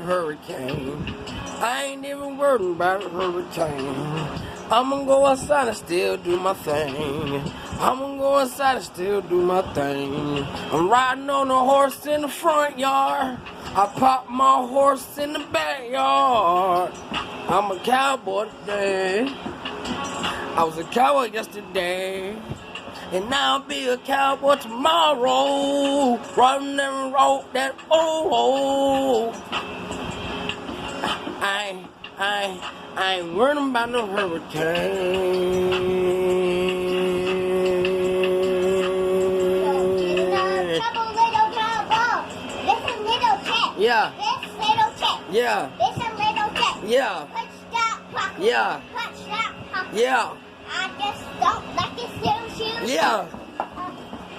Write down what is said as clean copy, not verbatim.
hurricane. I ain't even worried about a hurricane. I'm gonna go outside and still do my thing. I'm gonna go outside and still do my thing. I'm riding on a horse in the front yard. I pop my horse in the backyard. I'm a cowboy today. I was a cowboy yesterday. And now I'll be a cowboy tomorrow. Riding and roll that old. I ain't worried about no hurricane. Trouble, little cowboy. Listen, little cat. Yeah. This little cat. Yeah. Listen, little cat. Yeah. Punch that pocket. Yeah. Punch that pocket. Yeah. I just don't like his little shoes. Yeah.